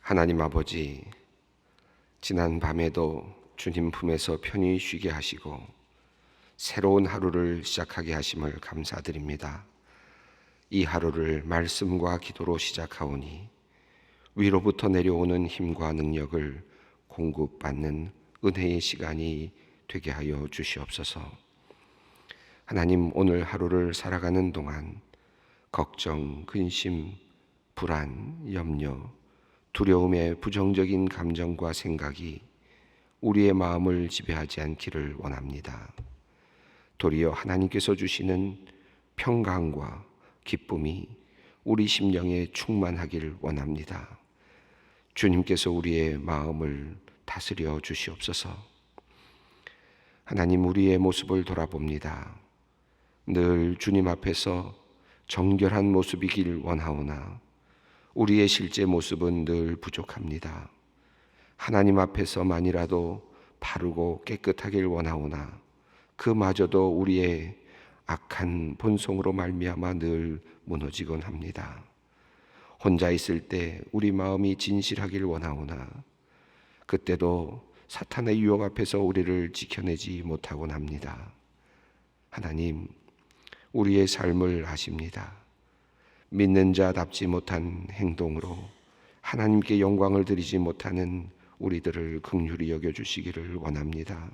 하나님 아버지, 지난 밤에도 주님 품에서 편히 쉬게 하시고 새로운 하루를 시작하게 하심을 감사드립니다. 이 하루를 말씀과 기도로 시작하오니 위로부터 내려오는 힘과 능력을 공급받는 은혜의 시간이 되게 하여 주시옵소서. 하나님, 오늘 하루를 살아가는 동안 걱정, 근심, 불안, 염려, 두려움의 부정적인 감정과 생각이 우리의 마음을 지배하지 않기를 원합니다. 도리어 하나님께서 주시는 평강과 기쁨이 우리 심령에 충만하길 원합니다. 주님께서 우리의 마음을 다스려 주시옵소서. 하나님, 우리의 모습을 돌아봅니다. 늘 주님 앞에서 정결한 모습이길 원하오나 우리의 실제 모습은 늘 부족합니다. 하나님 앞에서만이라도 바르고 깨끗하길 원하오나 그마저도 우리의 악한 본성으로 말미암아 늘 무너지곤 합니다. 혼자 있을 때 우리 마음이 진실하길 원하오나 그때도 사탄의 유혹 앞에서 우리를 지켜내지 못하곤 합니다. 하나님, 우리의 삶을 아십니다. 믿는 자답지 못한 행동으로 하나님께 영광을 드리지 못하는 우리들을 긍휼히 여겨주시기를 원합니다.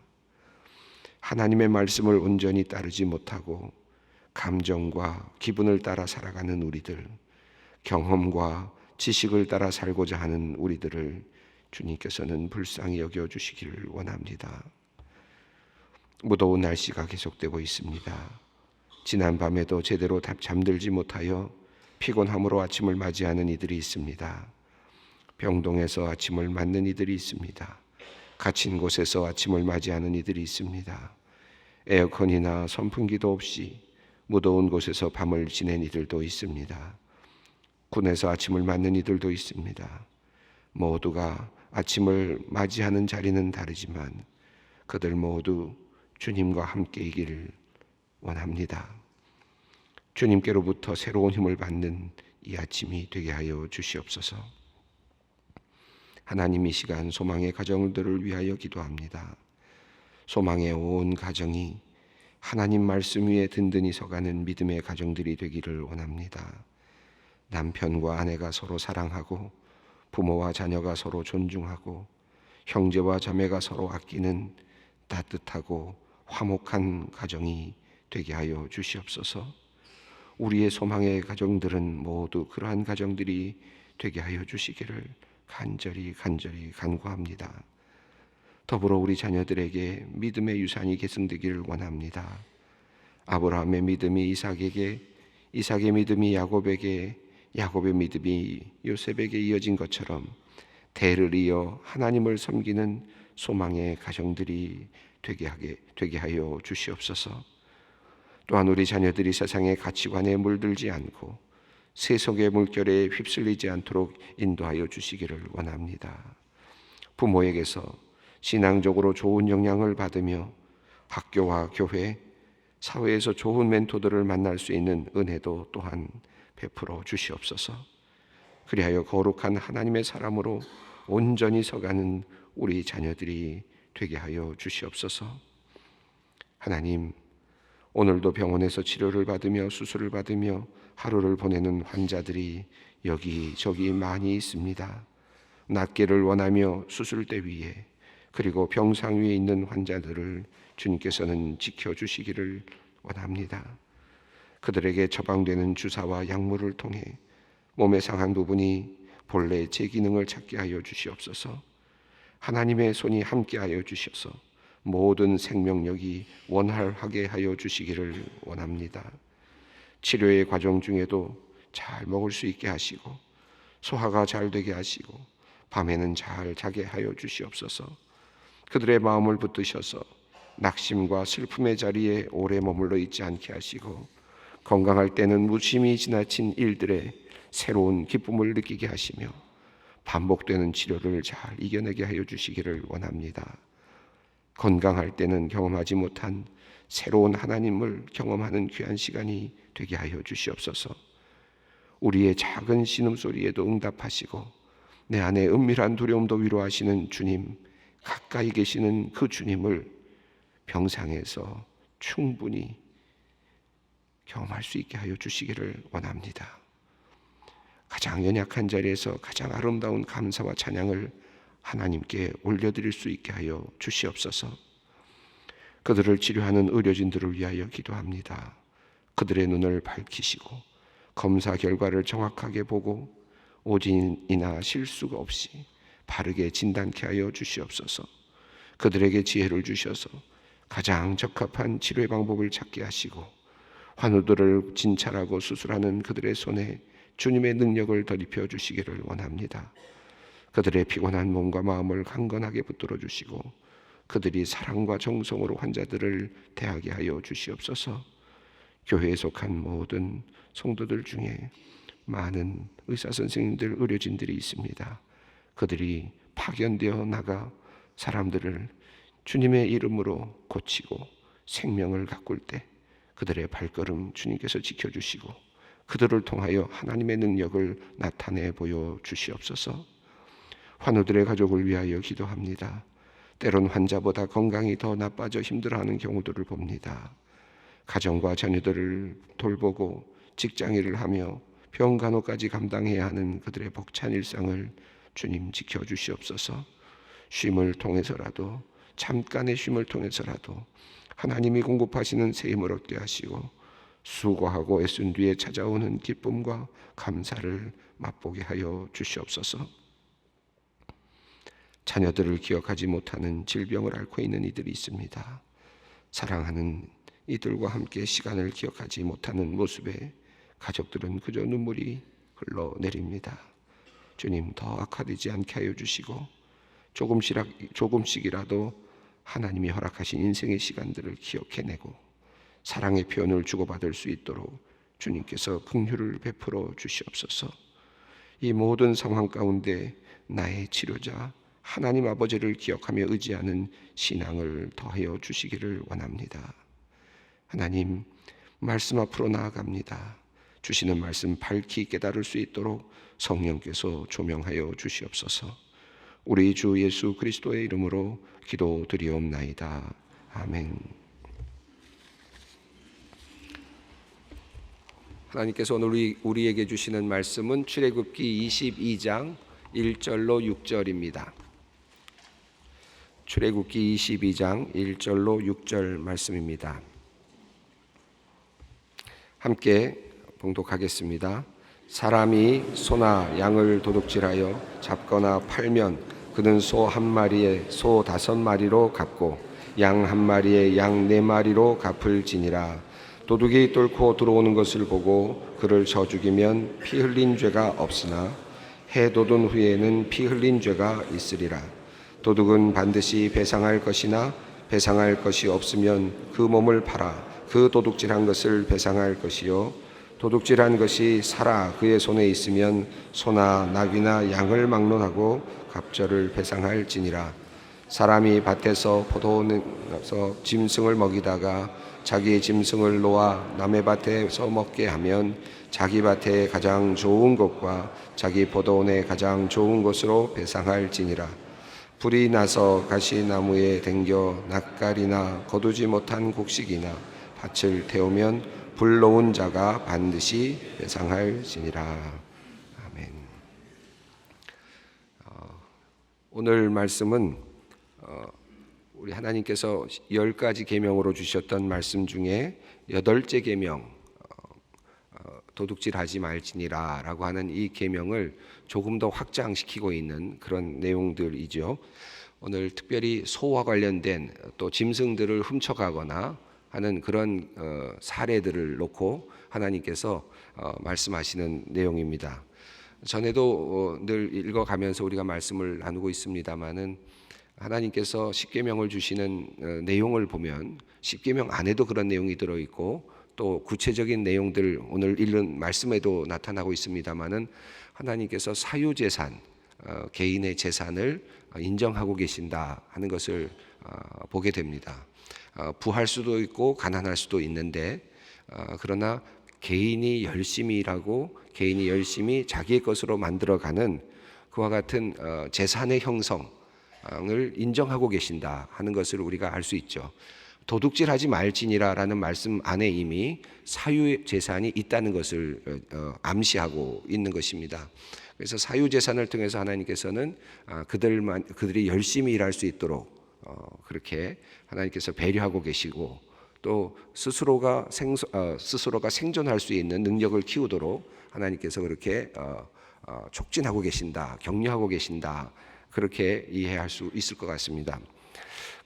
하나님의 말씀을 온전히 따르지 못하고 감정과 기분을 따라 살아가는 우리들, 경험과 지식을 따라 살고자 하는 우리들을 주님께서는 불쌍히 여겨주시기를 원합니다. 무더운 날씨가 계속되고 있습니다. 지난 밤에도 제대로 잠들지 못하여 피곤함으로 아침을 맞이하는 이들이 있습니다. 병동에서 아침을 맞는 이들이 있습니다. 갇힌 곳에서 아침을 맞이하는 이들이 있습니다. 에어컨이나 선풍기도 없이 무더운 곳에서 밤을 지낸 이들도 있습니다. 군에서 아침을 맞는 이들도 있습니다. 모두가 아침을 맞이하는 자리는 다르지만 그들 모두 주님과 함께이기를 원합니다. 주님께로부터 새로운 힘을 받는 이 아침이 되게 하여 주시옵소서. 하나님, 이 시간 소망의 가정들을 위하여 기도합니다. 소망의 온 가정이 하나님 말씀 위에 든든히 서가는 믿음의 가정들이 되기를 원합니다. 남편과 아내가 서로 사랑하고 부모와 자녀가 서로 존중하고 형제와 자매가 서로 아끼는 따뜻하고 화목한 가정이 되게 하여 주시옵소서. 우리의 소망의 가정들은 모두 그러한 가정들이 되게 하여 주시기를 간절히 간구합니다. 더불어 우리 자녀들에게 믿음의 유산이 계승되기를 원합니다. 아브라함의 믿음이 이삭에게, 이삭의 믿음이 야곱에게, 야곱의 믿음이 요셉에게 이어진 것처럼 대를 이어 하나님을 섬기는 소망의 가정들이 되게 하여 주시옵소서. 또한 우리 자녀들이 세상의 가치관에 물들지 않고 세속의 물결에 휩쓸리지 않도록 인도하여 주시기를 원합니다. 부모에게서 신앙적으로 좋은 영향을 받으며 학교와 교회, 사회에서 좋은 멘토들을 만날 수 있는 은혜도 또한 베풀어 주시옵소서. 그리하여 거룩한 하나님의 사람으로 온전히 서가는 우리 자녀들이 되게 하여 주시옵소서. 하나님, 오늘도 병원에서 치료를 받으며 수술을 받으며 하루를 보내는 환자들이 여기저기 많이 있습니다. 낫기를 원하며 수술대 위에 그리고 병상 위에 있는 환자들을 주님께서는 지켜주시기를 원합니다. 그들에게 처방되는 주사와 약물을 통해 몸의 상한 부분이 본래 제 기능을 찾게 하여 주시옵소서. 하나님의 손이 함께하여 주셔서 모든 생명력이 원활하게 하여 주시기를 원합니다. 치료의 과정 중에도 잘 먹을 수 있게 하시고 소화가 잘 되게 하시고 밤에는 잘 자게 하여 주시옵소서. 그들의 마음을 붙드셔서 낙심과 슬픔의 자리에 오래 머물러 있지 않게 하시고 건강할 때는 무심히 지나친 일들에 새로운 기쁨을 느끼게 하시며 반복되는 치료를 잘 이겨내게 하여 주시기를 원합니다. 건강할 때는 경험하지 못한 새로운 하나님을 경험하는 귀한 시간이 되게 하여 주시옵소서. 우리의 작은 신음소리에도 응답하시고 내 안에 은밀한 두려움도 위로하시는 주님, 가까이 계시는 그 주님을 병상에서 충분히 경험할 수 있게 하여 주시기를 원합니다. 가장 연약한 자리에서 가장 아름다운 감사와 찬양을 하나님께 올려드릴 수 있게 하여 주시옵소서. 그들을 치료하는 의료진들을 위하여 기도합니다. 그들의 눈을 밝히시고 검사 결과를 정확하게 보고 오진이나 실수가 없이 바르게 진단케 하여 주시옵소서. 그들에게 지혜를 주셔서 가장 적합한 치료의 방법을 찾게 하시고 환우들을 진찰하고 수술하는 그들의 손에 주님의 능력을 덧입혀 주시기를 원합니다. 그들의 피곤한 몸과 마음을 강건하게 붙들어 주시고 그들이 사랑과 정성으로 환자들을 대하게 하여 주시옵소서. 교회에 속한 모든 성도들 중에 많은 의사 선생님들, 의료진들이 있습니다. 그들이 파견되어 나가 사람들을 주님의 이름으로 고치고 생명을 가꿀 때 그들의 발걸음 주님께서 지켜주시고 그들을 통하여 하나님의 능력을 나타내 보여 주시옵소서. 환우들의 가족을 위하여 기도합니다. 때론 환자보다 건강이 더 나빠져 힘들어하는 경우들을 봅니다. 가정과 자녀들을 돌보고 직장일을 하며 병간호까지 감당해야 하는 그들의 벅찬 일상을 주님 지켜주시옵소서. 쉼을 통해서라도, 잠깐의 쉼을 통해서라도 하나님이 공급하시는 새 힘을 얻게 하시고 수고하고 애쓴 뒤에 찾아오는 기쁨과 감사를 맛보게 하여 주시옵소서. 자녀들을 기억하지 못하는 질병을 앓고 있는 이들이 있습니다. 사랑하는 이들과 함께 시간을 기억하지 못하는 모습에 가족들은 그저 눈물이 흘러내립니다. 주님, 더 악화되지 않게 하여 주시고 조금씩이라도 하나님이 허락하신 인생의 시간들을 기억해내고 사랑의 표현을 주고받을 수 있도록 주님께서 긍휼을 베풀어 주시옵소서. 이 모든 상황 가운데 나의 치료자 하나님 아버지를 기억하며 의지하는 신앙을 더하여 주시기를 원합니다. 하나님, 말씀 앞으로 나아갑니다. 주시는 말씀 밝히 깨달을 수 있도록 성령께서 조명하여 주시옵소서. 우리 주 예수 그리스도의 이름으로 기도드리옵나이다. 아멘. 하나님께서 오늘 우리에게 주시는 말씀은 출애굽기 22장 1절로 6절입니다. 출애굽기 22장 1절로 6절 말씀입니다. 함께 봉독하겠습니다. 사람이 소나 양을 도둑질하여 잡거나 팔면 그는 소 한 마리에 소 5마리로 갚고 양 한 마리에 양 4마리로 갚을지니라. 도둑이 뚫고 들어오는 것을 보고 그를 쳐 죽이면 피 흘린 죄가 없으나 해 돋은 후에는 피 흘린 죄가 있으리라. 도둑은 반드시 배상할 것이나 배상할 것이 없으면 그 몸을 팔아 그 도둑질한 것을 배상할 것이요 도둑질한 것이 살아 그의 손에 있으면 소나 나귀나 양을 막론하고 갑절을 배상할지니라. 사람이 밭에서 포도원에서 짐승을 먹이다가 자기 짐승을 놓아 남의 밭에서 먹게 하면 자기 밭에 가장 좋은 것과 자기 포도원에 가장 좋은 것으로 배상할지니라. 불이 나서 가시나무에 댕겨 낯갈이나 거두지 못한 곡식이나 밭을 태우면 불 놓은 자가 반드시 배상할지니라. 아멘. 오늘 말씀은 우리 하나님께서 10가지 계명으로 주셨던 말씀 중에 8째 계명, 도둑질하지 말지니라 라고 하는 이 계명을 조금 더 확장시키고 있는 그런 내용들이죠. 오늘 특별히 소와 관련된 또 짐승들을 훔쳐가거나 하는 그런 사례들을 놓고 하나님께서 말씀하시는 내용입니다. 전에도 늘 읽어가면서 우리가 말씀을 나누고 있습니다마는 하나님께서 십계명을 주시는 내용을 보면 십계명 안에도 그런 내용이 들어있고 또 구체적인 내용들 오늘 읽은 말씀에도 나타나고 있습니다마는 하나님께서 사유재산, 개인의 재산을 인정하고 계신다 하는 것을 보게 됩니다. 부할 수도 있고 가난할 수도 있는데 그러나 개인이 열심히 일하고 개인이 열심히 자기의 것으로 만들어가는 그와 같은 재산의 형성을 인정하고 계신다 하는 것을 우리가 알 수 있죠. 도둑질하지 말지니라라는 말씀 안에 이미 사유 재산이 있다는 것을 암시하고 있는 것입니다. 그래서 사유 재산을 통해서 하나님께서는 그들이 열심히 일할 수 있도록 그렇게 하나님께서 배려하고 계시고, 또 스스로가 생존할 수 있는 능력을 키우도록 하나님께서 그렇게 촉진하고 계신다, 격려하고 계신다, 그렇게 이해할 수 있을 것 같습니다.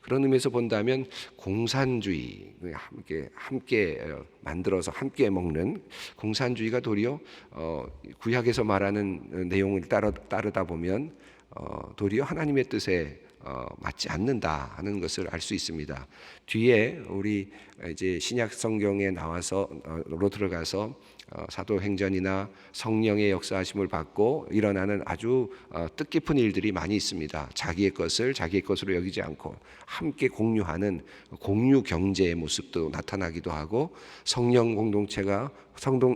그런 의미에서 본다면 공산주의, 함께 만들어서 함께 먹는 공산주의가 도리어 구약에서 말하는 내용을 따르다 보면 도리어 하나님의 뜻에 맞지 않는다 하는 것을 알 수 있습니다. 뒤에 우리 이제 신약 성경에 나와서로 들어가서 사도행전이나 성령의 역사하심을 받고 일어나는 아주 뜻깊은 일들이 많이 있습니다. 자기의 것을 자기의 것으로 여기지 않고 함께 공유하는 공유 경제의 모습도 나타나기도 하고, 성령 공동체가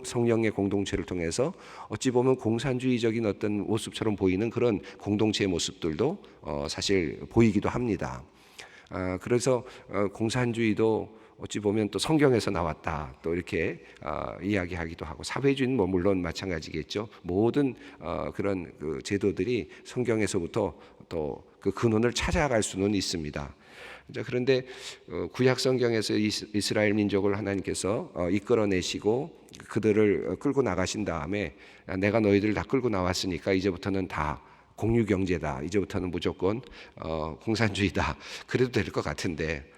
성령의 공동체를 통해서 어찌 보면 공산주의적인 어떤 모습처럼 보이는 그런 공동체의 모습들도 사실 보이기도 합니다. 그래서 공산주의도 어찌 보면 또 성경에서 나왔다, 또 이렇게 이야기하기도 하고, 사회주의는 물론 마찬가지겠죠. 모든 그런 그 제도들이 성경에서부터 또 그 근원을 찾아갈 수는 있습니다. 그런데 구약 성경에서 이스라엘 민족을 하나님께서 이끌어내시고 그들을 끌고 나가신 다음에, 내가 너희들 다 끌고 나왔으니까 이제부터는 다 공유 경제다, 이제부터는 무조건 공산주의다, 그래도 될 것 같은데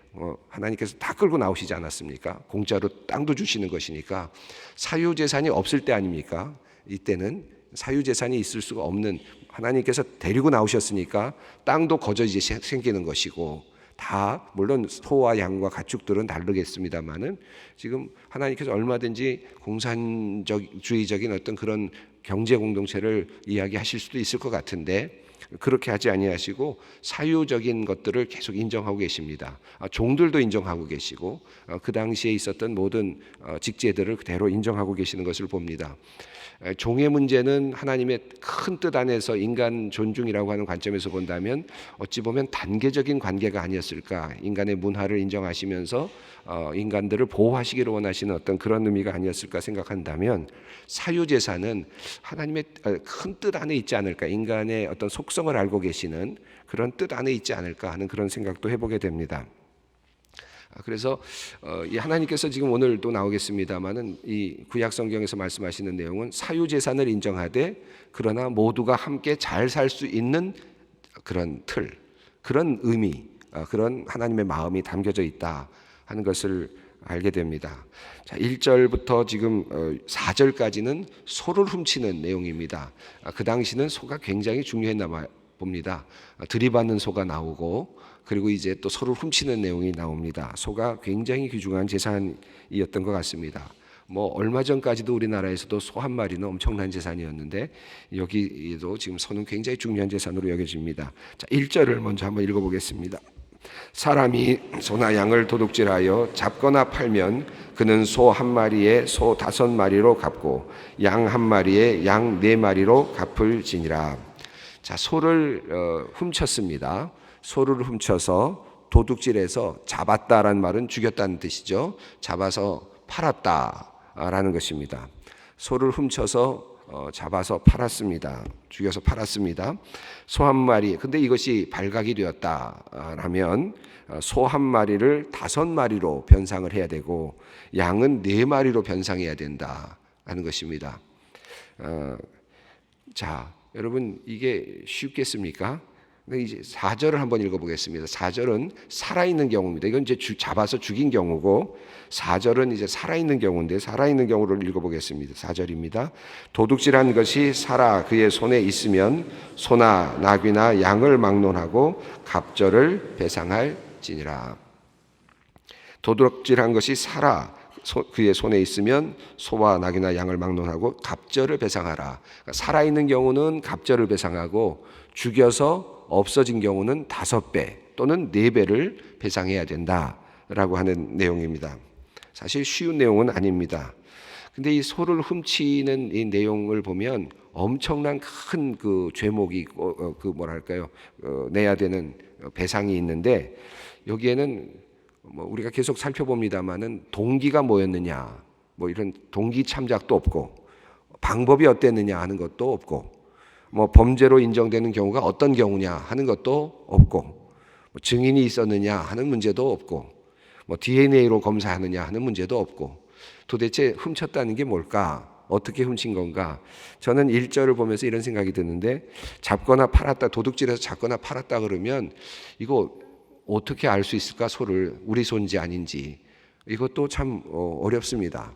하나님께서 다 끌고 나오시지 않았습니까? 공짜로 땅도 주시는 것이니까. 사유재산이 없을 때 아닙니까? 이때는 사유재산이 있을 수가 없는, 하나님께서 데리고 나오셨으니까 땅도 거저지 생기는 것이고, 다 물론 소와 양과 가축들은 다르겠습니다만은 지금 하나님께서 얼마든지 공산주의적인 어떤 그런 경제 공동체를 이야기하실 수도 있을 것 같은데, 그렇게 하지 아니하시고 사유적인 것들을 계속 인정하고 계십니다. 종들도 인정하고 계시고 그 당시에 있었던 모든 직제들을 그대로 인정하고 계시는 것을 봅니다. 종의 문제는 하나님의 큰 뜻 안에서 인간 존중이라고 하는 관점에서 본다면 어찌 보면 단계적인 관계가 아니었을까, 인간의 문화를 인정하시면서 인간들을 보호하시기를 원하시는 어떤 그런 의미가 아니었을까 생각한다면, 사유재산은 하나님의 큰 뜻 안에 있지 않을까, 인간의 어떤 속성을 알고 계시는 그런 뜻 안에 있지 않을까 하는 그런 생각도 해보게 됩니다. 그래서 이 하나님께서 지금 오늘도 나오겠습니다마는 이 구약 성경에서 말씀하시는 내용은 사유재산을 인정하되 그러나 모두가 함께 잘 살 수 있는 그런 틀, 그런 의미, 그런 하나님의 마음이 담겨져 있다 하는 것을 알게 됩니다. 자, 1절부터 지금 4절까지는 소를 훔치는 내용입니다. 그 당시는 소가 굉장히 중요했나 봅니다. 들이받는 소가 나오고, 그리고 이제 또 소를 훔치는 내용이 나옵니다. 소가 굉장히 귀중한 재산이었던 것 같습니다. 얼마 전까지도 우리나라에서도 소 한 마리는 엄청난 재산이었는데, 여기도 지금 소는 굉장히 중요한 재산으로 여겨집니다. 자, 1절을 먼저 한번 읽어보겠습니다. 사람이 소나 양을 도둑질하여 잡거나 팔면 그는 소 한 마리에 소 5마리로 갚고 양 한 마리에 양 4마리로 갚을지니라. 자, 소를 훔쳤습니다. 소를 훔쳐서 도둑질해서 잡았다라는 말은 죽였다는 뜻이죠. 잡아서 팔았다라는 것입니다. 소를 훔쳐서 잡아서 팔았습니다. 죽여서 팔았습니다. 소 한 마리, 근데 이것이 발각이 되었다라면 소 한 마리를 5마리로 변상을 해야 되고 양은 4마리로 변상해야 된다 하는 것입니다. 자, 여러분 이게 쉽겠습니까? 이제 4절을 한번 읽어보겠습니다. 4절은 살아있는 경우입니다. 이건 이제 잡아서 죽인 경우고, 4절은 이제 살아있는 경우인데, 살아있는 경우를 읽어보겠습니다. 4절입니다. 도둑질한 것이 살아 그의 손에 있으면 소나 나귀나 양을 막론하고 갑절을 배상할지니라. 도둑질한 것이 살아 그의 손에 있으면 소와 나귀나 양을 막론하고 갑절을 배상하라. 그러니까 살아있는 경우는 갑절을 배상하고, 죽여서 없어진 경우는 5배 또는 4배를 배상해야 된다라고 하는 내용입니다. 사실 쉬운 내용은 아닙니다. 근데 이 소를 훔치는 이 내용을 보면 엄청난 큰 그 죄목이 있고 그 뭐랄까요 내야 되는 배상이 있는데 여기에는 뭐 우리가 계속 살펴봅니다만은 동기가 뭐였느냐 뭐 이런 동기 참작도 없고 방법이 어땠느냐 하는 것도 없고 뭐 범죄로 인정되는 경우가 어떤 경우냐 하는 것도 없고 뭐 증인이 있었느냐 하는 문제도 없고 뭐 DNA로 검사하느냐 하는 문제도 없고 도대체 훔쳤다는 게 뭘까? 어떻게 훔친 건가? 저는 1절을 보면서 이런 생각이 드는데 잡거나 팔았다, 도둑질해서 잡거나 팔았다 그러면 이거 어떻게 알 수 있을까? 소를 우리 소인지 아닌지 이것도 참 어렵습니다.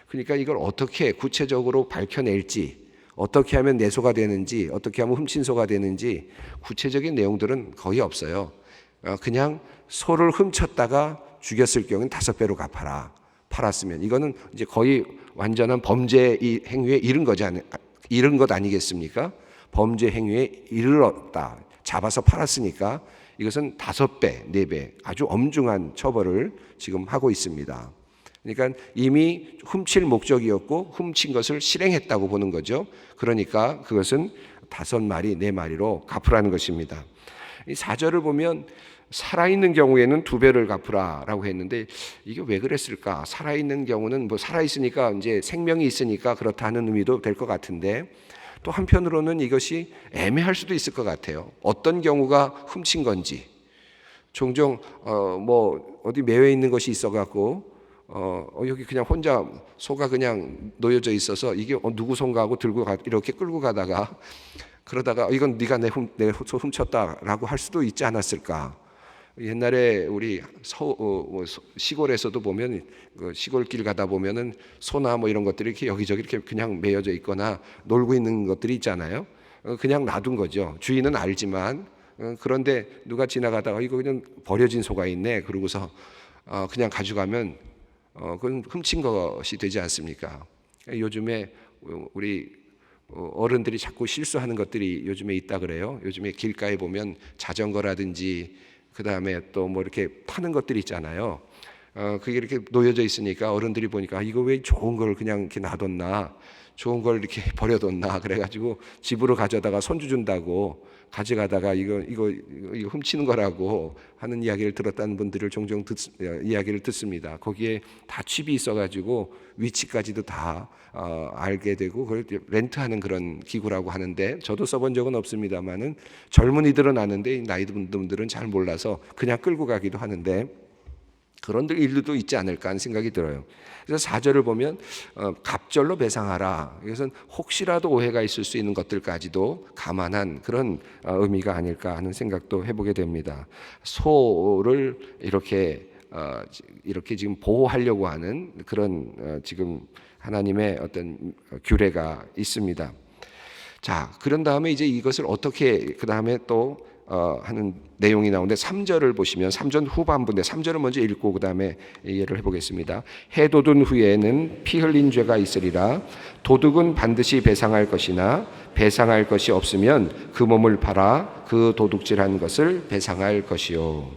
그러니까 이걸 어떻게 구체적으로 밝혀낼지 어떻게 하면 내 소가 되는지 어떻게 하면 훔친 소가 되는지 구체적인 내용들은 거의 없어요. 그냥 소를 훔쳤다가 죽였을 경우는 5배로 갚아라. 팔았으면 이거는 이제 거의 완전한 범죄 행위에 이른 것 아니겠습니까? 범죄 행위에 이르렀다. 잡아서 팔았으니까 이것은 5배, 4배 아주 엄중한 처벌을 지금 하고 있습니다. 그러니까 이미 훔칠 목적이었고 훔친 것을 실행했다고 보는 거죠. 그러니까 그것은 5마리, 4마리로 갚으라는 것입니다. 이 4절을 보면 살아있는 경우에는 2배를 갚으라라고 했는데 이게 왜 그랬을까? 살아있는 경우는 뭐 살아있으니까 이제 생명이 있으니까 그렇다는 의미도 될 것 같은데 또 한편으로는 이것이 애매할 수도 있을 것 같아요. 어떤 경우가 훔친 건지 종종 뭐 어디 매여 있는 것이 있어갖고 여기 그냥 혼자 소가 그냥 놓여져 있어서 이게 누구 손가 하고 들고 이렇게 끌고 가다가 그러다가 이건 네가 내 소 훔쳤다라고 할 수도 있지 않았을까? 옛날에 우리 시골에서도 보면 시골길 가다 보면은 소나 뭐 이런 것들이 이렇게 여기저기 이렇게 그냥 매여져 있거나 놀고 있는 것들이 있잖아요. 그냥 놔둔 거죠. 주인은 알지만 그런데 누가 지나가다가 이거 그냥 버려진 소가 있네. 그러고서 그냥 가져가면 그건 훔친 것이 되지 않습니까? 요즘에 우리 어른들이 자꾸 실수하는 것들이 요즘에 있다 그래요. 요즘에 길가에 보면 자전거라든지 그 다음에 또 뭐 이렇게 파는 것들이 있잖아요. 그게 이렇게 놓여져 있으니까 어른들이 보니까 이거 왜 좋은 걸 그냥 이렇게 놔뒀나, 좋은 걸 이렇게 버려뒀나 그래가지고 집으로 가져다가 손주 준다고 가져가다가 이거 훔치는 거라고 하는 이야기를 들었다는 분들을 종종 이야기를 듣습니다. 거기에 다 칩이 있어가지고 위치까지도 다 알게 되고 그걸 렌트하는 그런 기구라고 하는데 저도 써본 적은 없습니다만은 젊은이들은 아는데 나이 든 분들은 잘 몰라서 그냥 끌고 가기도 하는데 그런 일도 있지 않을까 하는 생각이 들어요. 그래서 4절을 보면 갑절로 배상하라. 이것은 혹시라도 오해가 있을 수 있는 것들까지도 감안한 그런 의미가 아닐까 하는 생각도 해보게 됩니다. 소를 이렇게 지금 보호하려고 하는 그런 지금 하나님의 어떤 규례가 있습니다. 자, 그런 다음에 이제 이것을 어떻게 그 다음에 또 하는 내용이 나오는데 3절을 보시면 3절 후반부인데 3절을 먼저 읽고 그 다음에 이해를 해보겠습니다. 해 돋은 후에는 피 흘린 죄가 있으리라. 도둑은 반드시 배상할 것이나 배상할 것이 없으면 그 몸을 팔아 그 도둑질한 것을 배상할 것이요.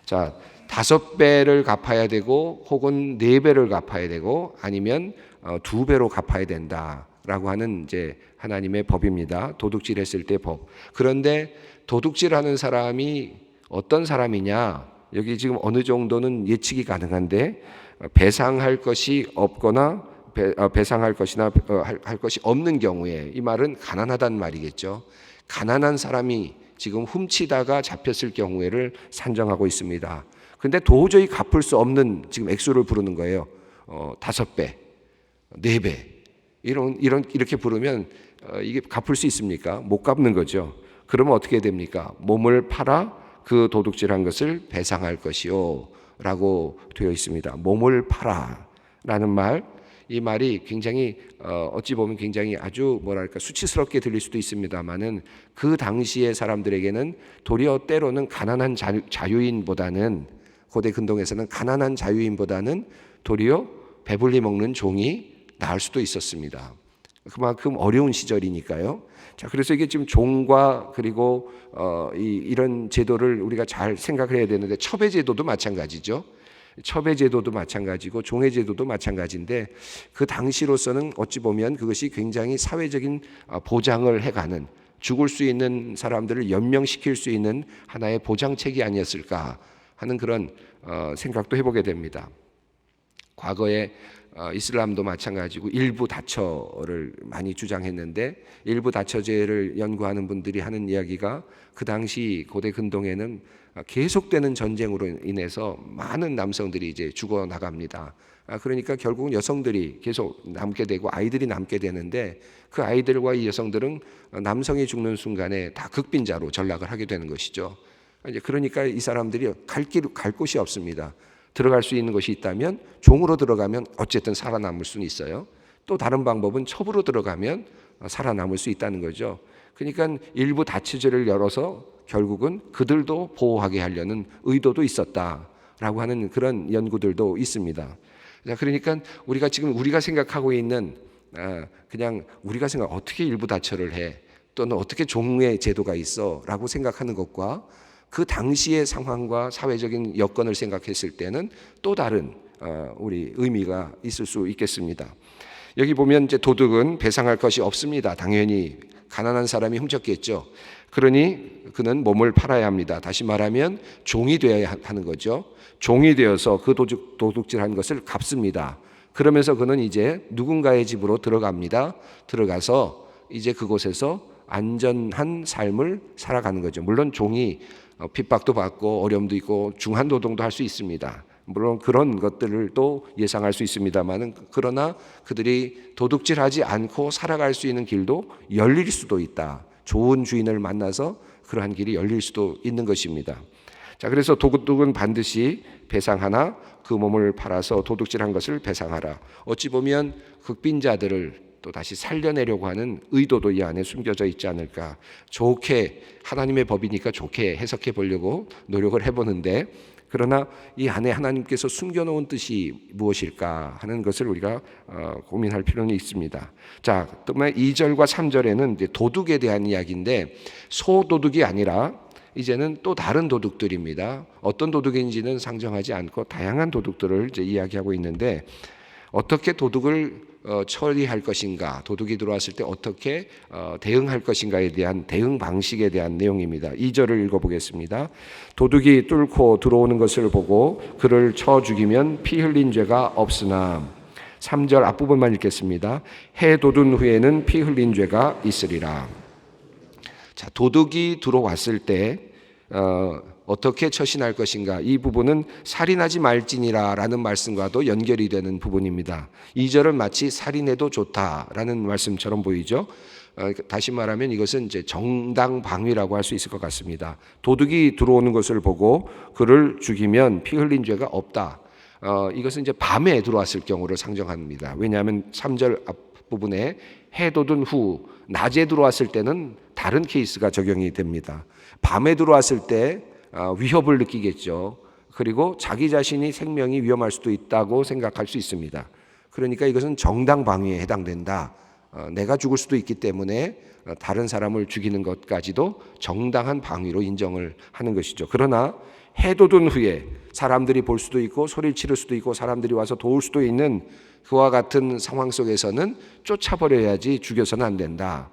자, 5배를 갚아야 되고 혹은 4배를 갚아야 되고 아니면 2배로 갚아야 된다라고 하는 이제 하나님의 법입니다. 도둑질했을 때 법. 그런데 도둑질하는 사람이 어떤 사람이냐? 여기 지금 어느 정도는 예측이 가능한데 배상할 것이 없거나 배상할 것이나 할 것이 없는 경우에 이 말은 가난하다는 말이겠죠. 가난한 사람이 지금 훔치다가 잡혔을 경우에를 산정하고 있습니다. 근데 도저히 갚을 수 없는 지금 액수를 부르는 거예요. 5배, 4배 이렇게 부르면 이게 갚을 수 있습니까? 못 갚는 거죠. 그러면 어떻게 됩니까? 몸을 팔아 그 도둑질한 것을 배상할 것이요 라고 되어 있습니다. 몸을 팔아라는 말, 이 말이 굉장히 어찌 보면 굉장히 아주 뭐랄까 수치스럽게 들릴 수도 있습니다만은 그 당시의 사람들에게는 도리어 때로는 가난한 자유인보다는 고대 근동에서는 가난한 자유인보다는 도리어 배불리 먹는 종이 나을 수도 있었습니다. 그만큼 어려운 시절이니까요. 자, 그래서 이게 지금 종과 그리고 이런 제도를 우리가 잘 생각을 해야 되는데 첩의 제도도 마찬가지죠. 첩외제도도 마찬가지고 종회제도도 마찬가지인데 그 당시로서는 어찌 보면 그것이 굉장히 사회적인 보장을 해가는, 죽을 수 있는 사람들을 연명시킬 수 있는 하나의 보장책이 아니었을까 하는 그런 생각도 해보게 됩니다. 과거에 이슬람도 마찬가지고 일부 다처를 많이 주장했는데, 일부 다처제를 연구하는 분들이 하는 이야기가 그 당시 고대 근동에는 계속되는 전쟁으로 인해서 많은 남성들이 이제 죽어 나갑니다. 그러니까 결국은 여성들이 계속 남게 되고 아이들이 남게 되는데, 그 아이들과 이 여성들은 남성이 죽는 순간에 다 극빈자로 전락을 하게 되는 것이죠. 이제 그러니까 이 사람들이 갈 곳이 없습니다. 들어갈 수 있는 것이 있다면 종으로 들어가면 어쨌든 살아남을 수는 있어요. 또 다른 방법은 첩으로 들어가면 살아남을 수 있다는 거죠. 그러니까 일부 다처제를 열어서 결국은 그들도 보호하게 하려는 의도도 있었다라고 하는 그런 연구들도 있습니다. 그러니까 우리가 생각하고 있는 그냥 우리가 생각 어떻게 일부 다처를 해, 또는 어떻게 종의 제도가 있어라고 생각하는 것과 그 당시의 상황과 사회적인 여건을 생각했을 때는 또 다른 우리 의미가 있을 수 있겠습니다. 여기 보면 이제 도둑은 배상할 것이 없습니다. 당연히 가난한 사람이 훔쳤겠죠. 그러니 그는 몸을 팔아야 합니다. 다시 말하면 종이 되어야 하는 거죠. 종이 되어서 그 도둑질한 것을 갚습니다. 그러면서 그는 이제 누군가의 집으로 들어갑니다. 들어가서 이제 그곳에서 안전한 삶을 살아가는 거죠. 물론 종이 핍박도 받고 어려움도 있고 중한 노동도 할 수 있습니다. 물론 그런 것들을 또 예상할 수 있습니다만은, 그러나 그들이 도둑질하지 않고 살아갈 수 있는 길도 열릴 수도 있다. 좋은 주인을 만나서 그러한 길이 열릴 수도 있는 것입니다. 자, 그래서 도둑은 반드시 배상하나 그 몸을 팔아서 도둑질한 것을 배상하라. 어찌 보면 극빈자들을 또 다시 살려내려고 하는 의도도 이 안에 숨겨져 있지 않을까. 좋게, 하나님의 법이니까 좋게 해석해 보려고 노력을 해보는데, 그러나 이 안에 하나님께서 숨겨놓은 뜻이 무엇일까 하는 것을 우리가 고민할 필요는 있습니다. 자, 또 2절과 3절에는 이제 도둑에 대한 이야기인데, 소도둑이 아니라 이제는 또 다른 도둑들입니다. 어떤 도둑인지는 상정하지 않고 다양한 도둑들을 이제 이야기하고 있는데, 어떻게 도둑을 처리할 것인가, 도둑이 들어왔을 때 어떻게 대응할 것인가에 대한 대응 방식에 대한 내용입니다. 2절을 읽어보겠습니다. 도둑이 뚫고 들어오는 것을 보고 그를 쳐 죽이면 피 흘린 죄가 없으나. 3절 앞부분만 읽겠습니다. 해 돋은 후에는 피 흘린 죄가 있으리라. 자, 도둑이 들어왔을 때 어떻게 처신할 것인가, 이 부분은 살인하지 말지니라라는 말씀과도 연결이 되는 부분입니다. 2절은 마치 살인해도 좋다라는 말씀처럼 보이죠. 다시 말하면 이것은 이제 정당방위라고 할 수 있을 것 같습니다. 도둑이 들어오는 것을 보고 그를 죽이면 피 흘린 죄가 없다. 이것은 이제 밤에 들어왔을 경우를 상정합니다. 왜냐하면 3절 앞부분에 해 돋은 후, 낮에 들어왔을 때는 다른 케이스가 적용이 됩니다. 밤에 들어왔을 때 위협을 느끼겠죠. 그리고 자기 자신이 생명이 위험할 수도 있다고 생각할 수 있습니다. 그러니까 이것은 정당 방위에 해당된다. 내가 죽을 수도 있기 때문에 다른 사람을 죽이는 것까지도 정당한 방위로 인정을 하는 것이죠. 그러나 해 돋은 후에 사람들이 볼 수도 있고 소리를 지를 수도 있고 사람들이 와서 도울 수도 있는 그와 같은 상황 속에서는 쫓아버려야지 죽여서는 안 된다.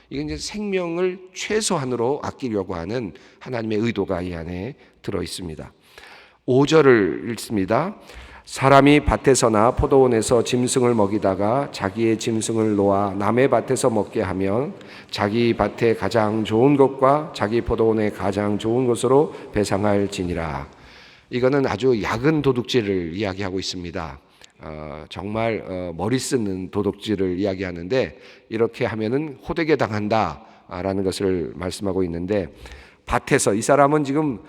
이건 이제 생명을 최소한으로 아끼려고 하는 하나님의 의도가 이 안에 들어 있습니다. 5절을 읽습니다. 사람이 밭에서나 포도원에서 짐승을 먹이다가 자기의 짐승을 놓아 남의 밭에서 먹게 하면 자기 밭에 가장 좋은 것과 자기 포도원에 가장 좋은 것으로 배상할지니라. 이거는 아주 야근 도둑질을 이야기하고 있습니다. 정말 머리 쓰는 도둑질을 이야기하는데, 이렇게 하면은 호되게 당한다라는 것을 말씀하고 있는데, 밭에서 이 사람은 지금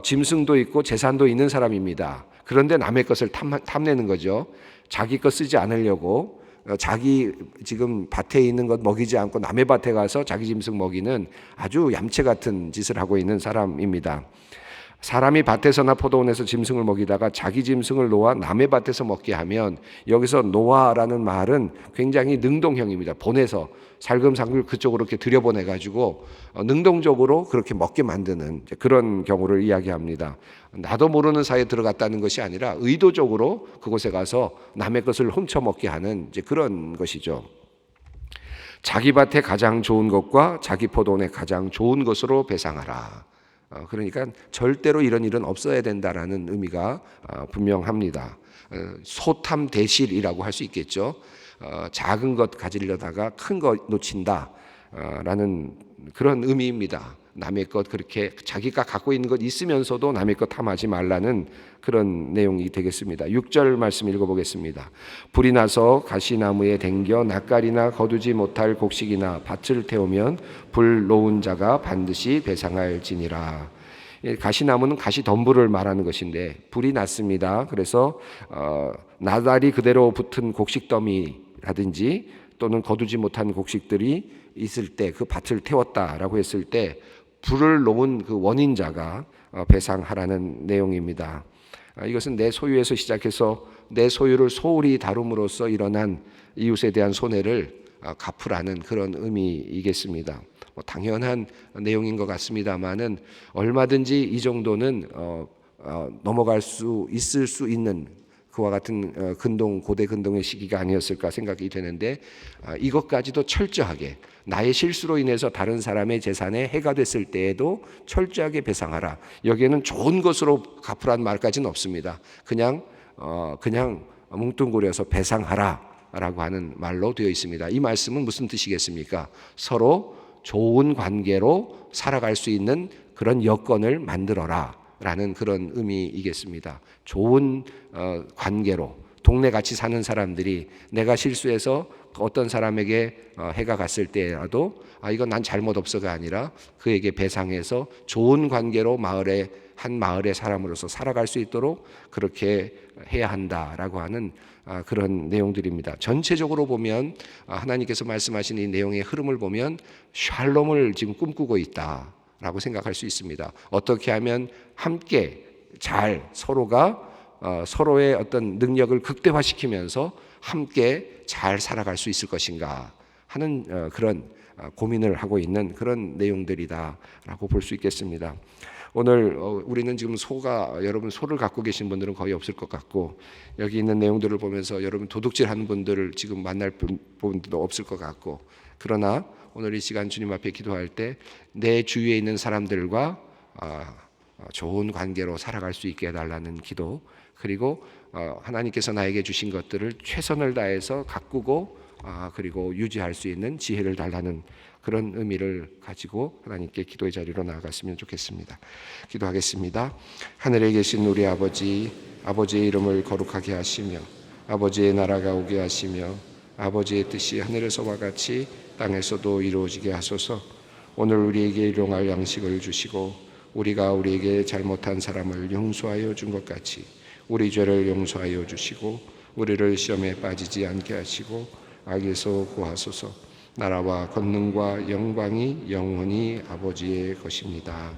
짐승도 있고 재산도 있는 사람입니다. 그런데 남의 것을 탐내는 거죠. 자기 것 쓰지 않으려고 자기 지금 밭에 있는 것 먹이지 않고 남의 밭에 가서 자기 짐승 먹이는 아주 얌체 같은 짓을 하고 있는 사람입니다. 사람이 밭에서나 포도원에서 짐승을 먹이다가 자기 짐승을 놓아 남의 밭에서 먹게 하면, 여기서 놓아라는 말은 굉장히 능동형입니다. 보내서 살금살금 그쪽으로 이렇게 들여보내 가지고 능동적으로 그렇게 먹게 만드는 그런 경우를 이야기합니다. 나도 모르는 사이에 들어갔다는 것이 아니라 의도적으로 그곳에 가서 남의 것을 훔쳐 먹게 하는 그런 것이죠. 자기 밭에 가장 좋은 것과 자기 포도원에 가장 좋은 것으로 배상하라. 그러니까 절대로 이런 일은 없어야 된다라는 의미가 분명합니다. 소탐 대실이라고 할 수 있겠죠. 작은 것 가지려다가 큰 것 놓친다라는 그런 의미입니다. 남의 것, 그렇게 자기가 갖고 있는 것 있으면서도 남의 것 탐하지 말라는 그런 내용이 되겠습니다. 6절 말씀 읽어보겠습니다. 불이 나서 가시나무에 댕겨 낯가리나 거두지 못할 곡식이나 밭을 태우면 불 놓은 자가 반드시 배상할지니라. 가시나무는 가시덤불을 말하는 것인데, 불이 났습니다. 그래서 나달이 그대로 붙은 곡식더미라든지 또는 거두지 못한 곡식들이 있을 때, 그 밭을 태웠다라고 했을 때 불을 놓은 그 원인자가 배상하라는 내용입니다. 이것은 내 소유에서 시작해서 내 소유를 소홀히 다룸으로써 일어난 이웃에 대한 손해를 갚으라는 그런 의미이겠습니다. 당연한 내용인 것 같습니다만은 얼마든지 이 정도는 넘어갈 수 있을 수 있는 그와 같은 고대 근동의 시기가 아니었을까 생각이 되는데, 이것까지도 철저하게 나의 실수로 인해서 다른 사람의 재산에 해가 됐을 때에도 철저하게 배상하라. 여기에는 좋은 것으로 갚으라는 말까지는 없습니다. 그냥 뭉뚱그려서 배상하라라고 하는 말로 되어 있습니다. 이 말씀은 무슨 뜻이겠습니까? 서로 좋은 관계로 살아갈 수 있는 그런 여건을 만들어라 라는 그런 의미이겠습니다. 좋은 관계로, 동네 같이 사는 사람들이 내가 실수해서 어떤 사람에게 해가 갔을 때라도 이건 난 잘못 없어가 아니라 그에게 배상해서 좋은 관계로 한 마을의 사람으로서 살아갈 수 있도록 그렇게 해야 한다라고 하는 그런 내용들입니다. 전체적으로 보면 하나님께서 말씀하신 이 내용의 흐름을 보면 샬롬을 지금 꿈꾸고 있다 라고 생각할 수 있습니다. 어떻게 하면 함께 잘 서로가 서로의 어떤 능력을 극대화시키면서 함께 잘 살아갈 수 있을 것인가 하는 그런 고민을 하고 있는 그런 내용들이다라고 볼 수 있겠습니다. 오늘 우리는 지금 여러분 소를 갖고 계신 분들은 거의 없을 것 같고, 여기 있는 내용들을 보면서 여러분 도둑질하는 분들을 지금 만날 분들도 없을 것 같고, 그러나 오늘 이 시간 주님 앞에 기도할 때 내 주위에 있는 사람들과 좋은 관계로 살아갈 수 있게 해달라는 기도, 그리고 하나님께서 나에게 주신 것들을 최선을 다해서 가꾸고 그리고 유지할 수 있는 지혜를 달라는 그런 의미를 가지고 하나님께 기도의 자리로 나아갔으면 좋겠습니다. 기도하겠습니다. 하늘에 계신 우리 아버지, 아버지의 이름을 거룩하게 하시며 아버지의 나라가 오게 하시며 아버지의 뜻이 하늘에서와 같이 땅에서도 이루어지게 하소서. 오늘 우리에게 일용할 양식을 주시고 우리가 우리에게 잘못한 사람을 용서하여 준 것 같이 우리 죄를 용서하여 주시고 우리를 시험에 빠지지 않게 하시고 악에서 구하소서. 나라와 권능과 영광이 영원히 아버지의 것입니다.